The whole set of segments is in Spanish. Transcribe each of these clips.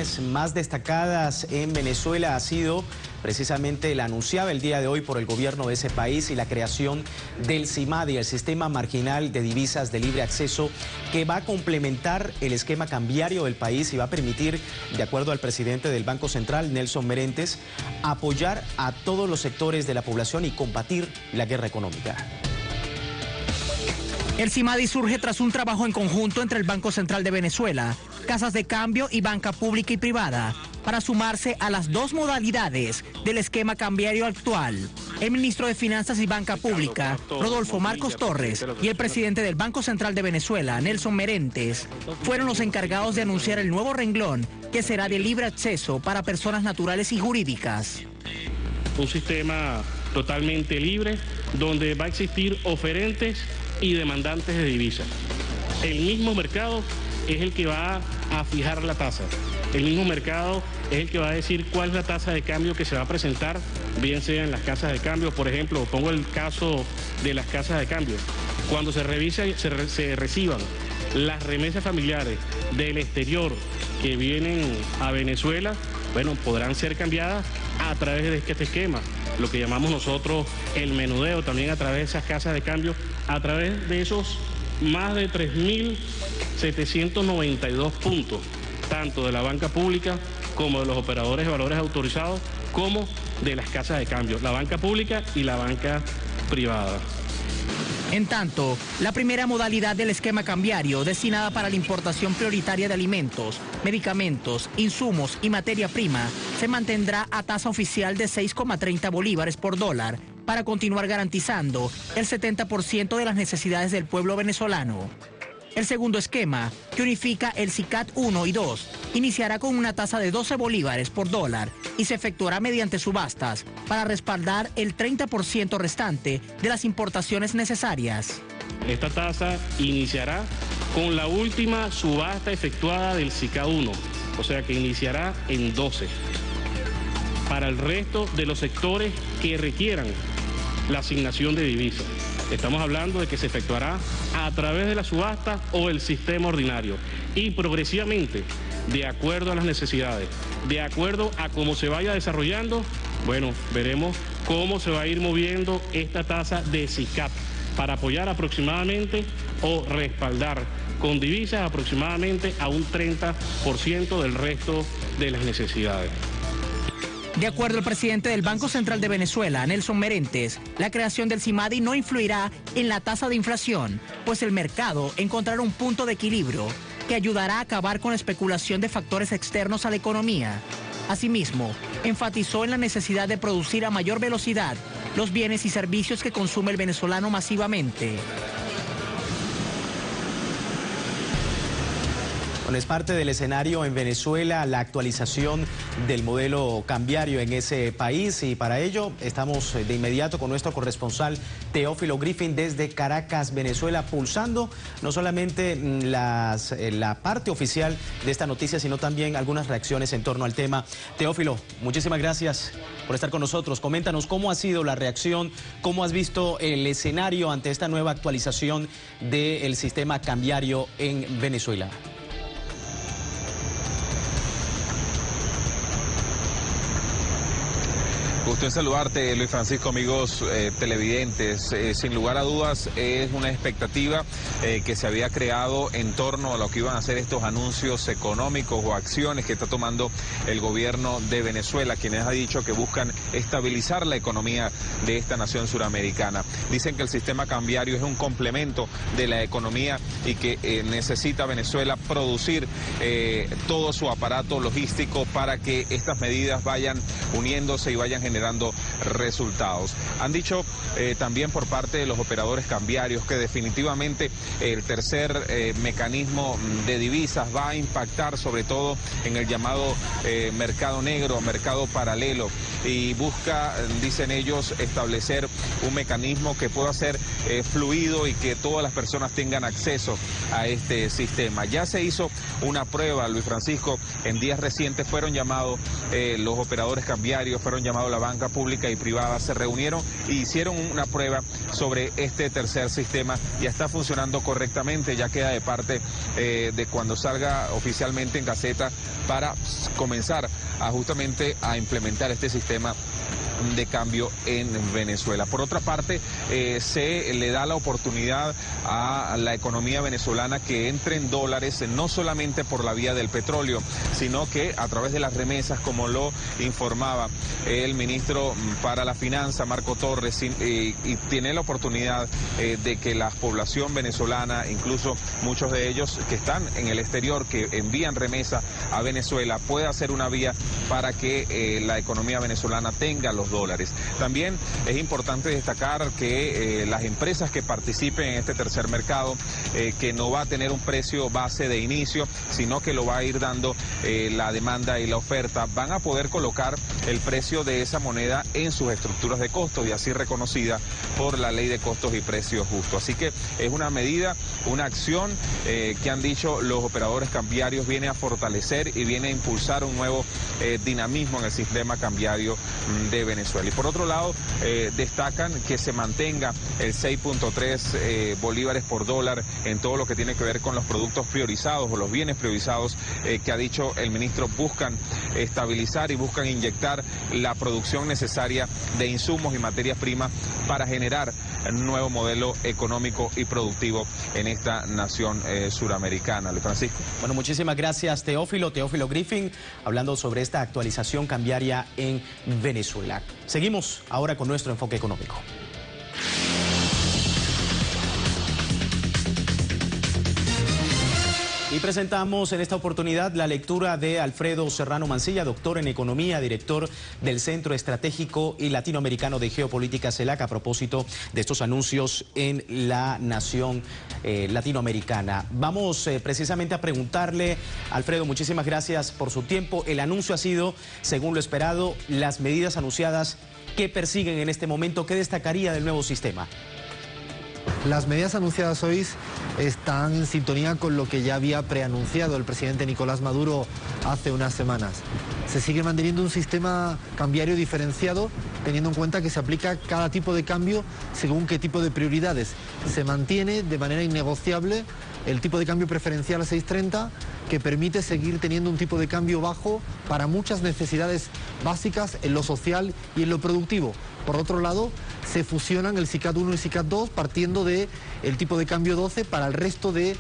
acciones más destacadas en Venezuela ha sido precisamente la anunciada el día de hoy por el gobierno de ese país y la creación del CIMADI, el Sistema Marginal de Divisas de Libre Acceso, que va a complementar el esquema cambiario del país y va a permitir, de acuerdo al presidente del Banco Central, Nelson Merentes, apoyar a todos los sectores de la población y combatir la guerra económica. El CIMADI surge tras un trabajo en conjunto entre el Banco Central de Venezuela, casas de cambio y banca pública y privada, para sumarse a las dos modalidades del esquema cambiario actual. El ministro de Finanzas y Banca Pública, Rodolfo Marcos Torres, y el presidente del Banco Central de Venezuela, Nelson Merentes, fueron los encargados de anunciar el nuevo renglón, que será de libre acceso para personas naturales y jurídicas. Un sistema totalmente libre, donde va a existir oferentes y demandantes de divisas. El mismo mercado es el que va a fijar la tasa. El mismo mercado es el que va a decir cuál es la tasa de cambio que se va a presentar, bien sea en las casas de cambio. Por ejemplo, pongo el caso de las casas de cambio. Cuando se reciban las remesas familiares del exterior que vienen a Venezuela, bueno, podrán ser cambiadas a través de este esquema, lo que llamamos nosotros el menudeo, también a través de esas casas de cambio, a través de esos más de 3.792 puntos, tanto de la banca pública como de los operadores de valores autorizados, como de las casas de cambio, la banca pública y la banca privada. En tanto, la primera modalidad del esquema cambiario, destinada para la importación prioritaria de alimentos, medicamentos, insumos y materia prima, se mantendrá a tasa oficial de 6,30 bolívares por dólar, para continuar garantizando el 70% de las necesidades del pueblo venezolano. El segundo esquema, que unifica el SICAD 1 y 2, iniciará con una tasa de 12 bolívares por dólar y se efectuará mediante subastas para respaldar el 30% restante de las importaciones necesarias. Esta tasa iniciará con la última subasta efectuada del SICAD 1, o sea que iniciará en 12. Para el resto de los sectores que requieran la asignación de divisas. Estamos hablando de que se efectuará a través de la subasta o el sistema ordinario y progresivamente, de acuerdo a las necesidades, de acuerdo a cómo se vaya desarrollando, bueno, veremos cómo se va a ir moviendo esta tasa de SICAD para apoyar aproximadamente o respaldar con divisas aproximadamente a un 30% del resto de las necesidades. De acuerdo al presidente del Banco Central de Venezuela, Nelson Merentes, la creación del CIMADI no influirá en la tasa de inflación, pues el mercado encontrará un punto de equilibrio que ayudará a acabar con la especulación de factores externos a la economía. Asimismo, enfatizó en la necesidad de producir a mayor velocidad los bienes y servicios que consume el venezolano masivamente. Bueno, es parte del escenario en Venezuela, la actualización del modelo cambiario en ese país, y para ello estamos de inmediato con nuestro corresponsal Teófilo Griffin desde Caracas, Venezuela, pulsando no solamente la parte oficial de esta noticia, sino también algunas reacciones en torno al tema. Teófilo, muchísimas gracias por estar con nosotros. Coméntanos cómo ha sido la reacción, cómo has visto el escenario ante esta nueva actualización del sistema cambiario en Venezuela. Gusto en saludarte, Luis Francisco, amigos televidentes. Sin lugar a dudas es una expectativa que se había creado en torno a lo que iban a ser estos anuncios económicos o acciones que está tomando el gobierno de Venezuela, quienes ha dicho que buscan estabilizar la economía de esta nación suramericana. Dicen que el sistema cambiario es un complemento de la economía y que necesita Venezuela producir todo su aparato logístico para que estas medidas vayan uniéndose y vayan generando resultados. Han dicho también por parte de los operadores cambiarios que definitivamente el tercer mecanismo de divisas va a impactar sobre todo en el llamado mercado negro, mercado paralelo, y busca, dicen ellos, establecer un mecanismo que pueda ser fluido y que todas las personas tengan acceso a este sistema. Ya se hizo una prueba, Luis Francisco, en días recientes fueron llamados los operadores cambiarios, fueron llamados la banca pública y privada se reunieron y hicieron una prueba sobre este tercer sistema. Ya está funcionando correctamente, ya queda de parte de cuando salga oficialmente en Gaceta para comenzar justamente a implementar este sistema de cambio en Venezuela. Por otra parte, se le da la oportunidad a la economía venezolana que entre en dólares, no solamente por la vía del petróleo, sino que a través de las remesas, como lo informaba el ministro para la Finanza, Marco Torres, y tiene la oportunidad de que la población venezolana, incluso muchos de ellos que están en el exterior, que envían remesa a Venezuela, pueda ser una vía para que la economía venezolana tenga los dólares. También es importante destacar que las empresas que participen en este tercer mercado, que no va a tener un precio base de inicio, sino que lo va a ir dando la demanda y la oferta, van a poder colocar el precio de esa moneda en sus estructuras de costos y así reconocida por la Ley de Costos y Precios Justos. Así que es una medida, una acción que han dicho los operadores cambiarios, viene a fortalecer y viene a impulsar un nuevo dinamismo en el sistema cambiario de Venezuela. Y por otro lado, destacan que se mantenga el 6.3 bolívares por dólar en todo lo que tiene que ver con los productos priorizados o los bienes priorizados que ha dicho el ministro, buscan estabilizar y buscan inyectar la producción necesaria de insumos y materias primas para generar un nuevo modelo económico y productivo en esta nación suramericana. Luis Francisco. Bueno, muchísimas gracias, Teófilo Griffin, hablando sobre esta actualización cambiaria en Venezuela. Seguimos ahora con nuestro enfoque económico. Y presentamos en esta oportunidad la lectura de Alfredo Serrano Mancilla, doctor en Economía, director del Centro Estratégico y Latinoamericano de Geopolítica CELAC, a propósito de estos anuncios en la nación latinoamericana. Vamos precisamente a preguntarle, Alfredo, muchísimas gracias por su tiempo. El anuncio ha sido, según lo esperado, las medidas anunciadas que persiguen en este momento. ¿Qué destacaría del nuevo sistema? Las medidas anunciadas hoy están en sintonía con lo que ya había preanunciado el presidente Nicolás Maduro hace unas semanas. Se sigue manteniendo un sistema cambiario diferenciado, teniendo en cuenta que se aplica cada tipo de cambio según qué tipo de prioridades. Se mantiene de manera innegociable el tipo de cambio preferencial a 6.30, que permite seguir teniendo un tipo de cambio bajo para muchas necesidades básicas en lo social y en lo productivo. Por otro lado, se fusionan el SICAD 1 y el SICAD 2 partiendo del tipo de cambio 12 para el resto de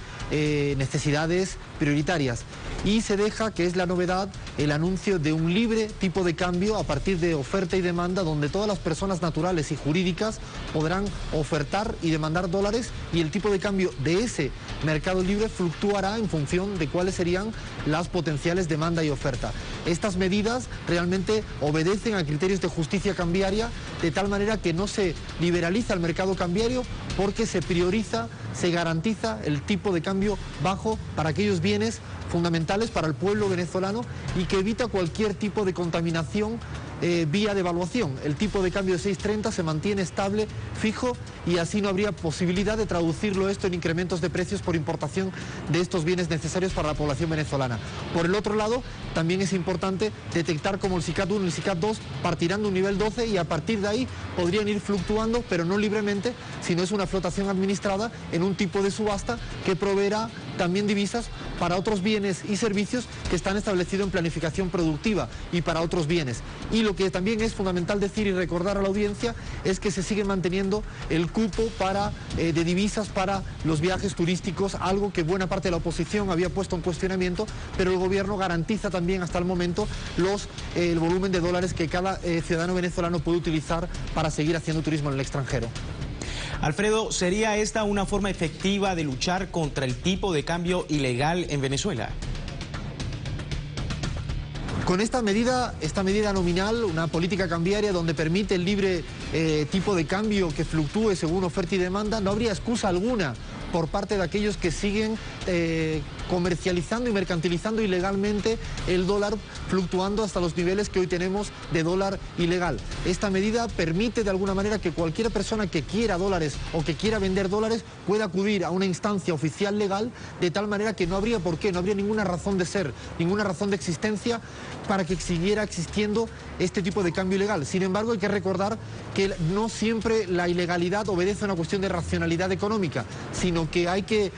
necesidades prioritarias. Y se deja, que es la novedad, el anuncio de un libre tipo de cambio a partir de oferta y demanda, donde todas las personas naturales y jurídicas podrán ofertar y demandar dólares, y el tipo de cambio de ese mercado libre fluctuará en función de cuáles serían las potenciales demanda y oferta. Estas medidas realmente obedecen a criterios de justicia cambiaria, de tal manera que no se liberaliza el mercado cambiario, porque se prioriza, se garantiza el tipo de cambio bajo para aquellos bienes fundamentales para el pueblo venezolano y que evita cualquier tipo de contaminación vía devaluación. El tipo de cambio de 6.30 se mantiene estable, fijo, y así no habría posibilidad de traducirlo esto en incrementos de precios por importación de estos bienes necesarios para la población venezolana. Por el otro lado, también es importante detectar cómo el SICAD 1 y el SICAD 2 partirán de un nivel 12 y a partir de ahí podrían ir fluctuando, pero no libremente, sino es una flotación administrada en un tipo de subasta que proveerá también divisas para otros bienes y servicios que están establecidos en planificación productiva y para otros bienes. Y lo que también es fundamental decir y recordar a la audiencia es que se sigue manteniendo el cupo de divisas para los viajes turísticos, algo que buena parte de la oposición había puesto en cuestionamiento, pero el gobierno garantiza también hasta el momento el volumen de dólares que cada ciudadano venezolano puede utilizar para seguir haciendo turismo en el extranjero. Alfredo, ¿sería esta una forma efectiva de luchar contra el tipo de cambio ilegal en Venezuela? Con esta medida nominal, una política cambiaria donde permite el libre tipo de cambio que fluctúe según oferta y demanda, no habría excusa alguna por parte de aquellos que siguen comercializando y mercantilizando ilegalmente el dólar, fluctuando hasta los niveles que hoy tenemos de dólar ilegal. Esta medida permite de alguna manera que cualquier persona que quiera dólares o que quiera vender dólares pueda acudir a una instancia oficial legal, de tal manera que no habría por qué, no habría ninguna razón de ser, ninguna razón de existencia para que siguiera existiendo este tipo de cambio ilegal. Sin embargo, hay que recordar que no siempre la ilegalidad obedece a una cuestión de racionalidad económica, sino que hay que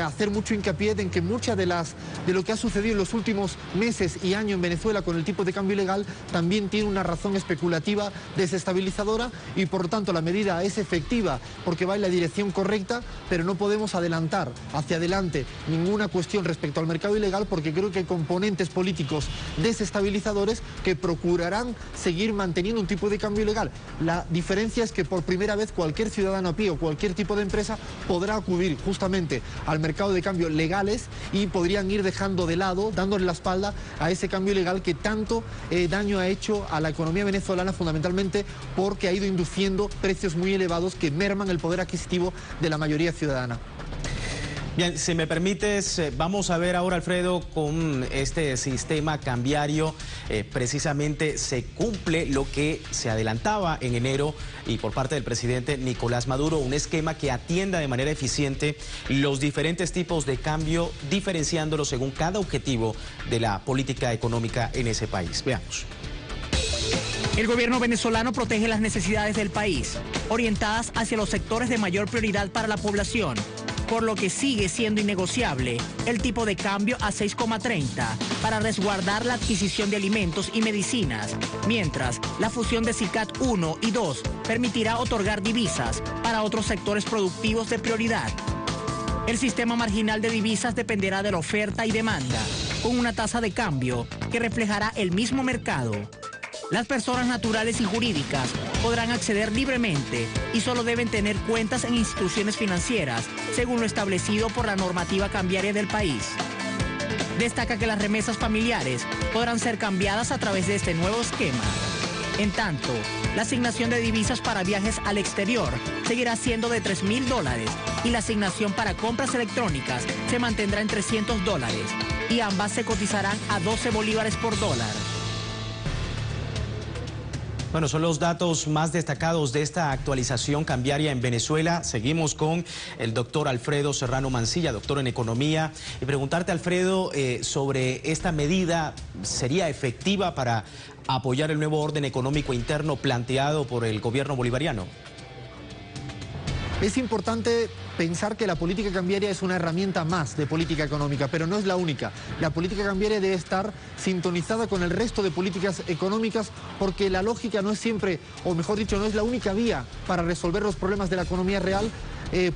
hacer mucho hincapié en que muchas de lo que ha sucedido en los últimos meses y años en Venezuela con el tipo de cambio ilegal también tiene una razón especulativa desestabilizadora, y por lo tanto la medida es efectiva porque va en la dirección correcta, pero no podemos adelantar hacia adelante ninguna cuestión respecto al mercado ilegal, porque creo que hay componentes políticos desestabilizadores que procurarán seguir manteniendo un tipo de cambio ilegal. La diferencia es que por primera vez cualquier ciudadano a pie o cualquier tipo de empresa podrá acudir justamente al mercado de cambio legales y podrían ir dejando de lado, dándole la espalda a ese cambio ilegal que tanto daño ha hecho a la economía venezolana, fundamentalmente porque ha ido induciendo precios muy elevados que merman el poder adquisitivo de la mayoría ciudadana. Bien, si me permites, vamos a ver ahora, Alfredo, con este sistema cambiario, precisamente se cumple lo que se adelantaba en enero y por parte del presidente Nicolás Maduro, un esquema que atienda de manera eficiente los diferentes tipos de cambio, diferenciándolos según cada objetivo de la política económica en ese país. Veamos. El gobierno venezolano protege las necesidades del país, orientadas hacia los sectores de mayor prioridad para la población, por lo que sigue siendo innegociable el tipo de cambio a 6,30 para resguardar la adquisición de alimentos y medicinas, mientras la fusión de SICAD 1 y 2 permitirá otorgar divisas para otros sectores productivos de prioridad. El sistema marginal de divisas dependerá de la oferta y demanda, con una tasa de cambio que reflejará el mismo mercado. Las personas naturales y jurídicas podrán acceder libremente y solo deben tener cuentas en instituciones financieras, según lo establecido por la normativa cambiaria del país. Destaca que las remesas familiares podrán ser cambiadas a través de este nuevo esquema. En tanto, la asignación de divisas para viajes al exterior seguirá siendo de $3.000 y la asignación para compras electrónicas se mantendrá en $300 y ambas se cotizarán a 12 bolívares por dólar. Bueno, son los datos más destacados de esta actualización cambiaria en Venezuela. Seguimos con el doctor Alfredo Serrano Mancilla, doctor en Economía. Y preguntarte, Alfredo, sobre esta medida, ¿sería efectiva para apoyar el nuevo orden económico interno planteado por el gobierno bolivariano? Es importante pensar que la política cambiaria es una herramienta más de política económica, pero no es la única. La política cambiaria debe estar sintonizada con el resto de políticas económicas, porque la lógica no es siempre, o mejor dicho, no es la única vía para resolver los problemas de la economía real,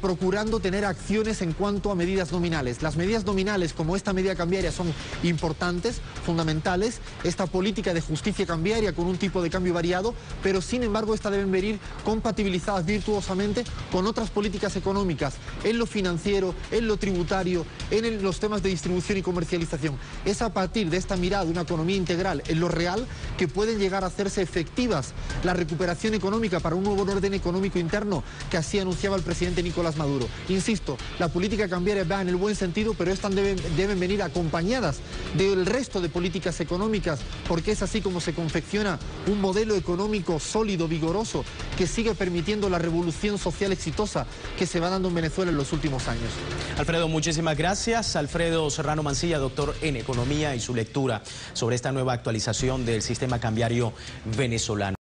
procurando tener acciones en cuanto a medidas nominales. Las medidas nominales, como esta medida cambiaria, son importantes, fundamentales. Esta política de justicia cambiaria con un tipo de cambio variado, pero sin embargo estas deben venir compatibilizadas virtuosamente con otras políticas económicas, en lo financiero, en lo tributario, en los temas de distribución y comercialización. Es a partir de esta mirada de una economía integral en lo real que pueden llegar a hacerse efectivas la recuperación económica para un nuevo orden económico interno que así anunciaba el presidente Nicolás Maduro. Insisto, la política cambiaria va en el buen sentido, pero estas deben venir acompañadas del resto de políticas económicas, porque es así como se confecciona un modelo económico sólido, vigoroso, que sigue permitiendo la revolución social exitosa que se va dando en Venezuela en los últimos años. Alfredo, muchísimas gracias. Alfredo Serrano Mancilla, doctor en Economía, y su lectura sobre esta nueva actualización del sistema cambiario venezolano.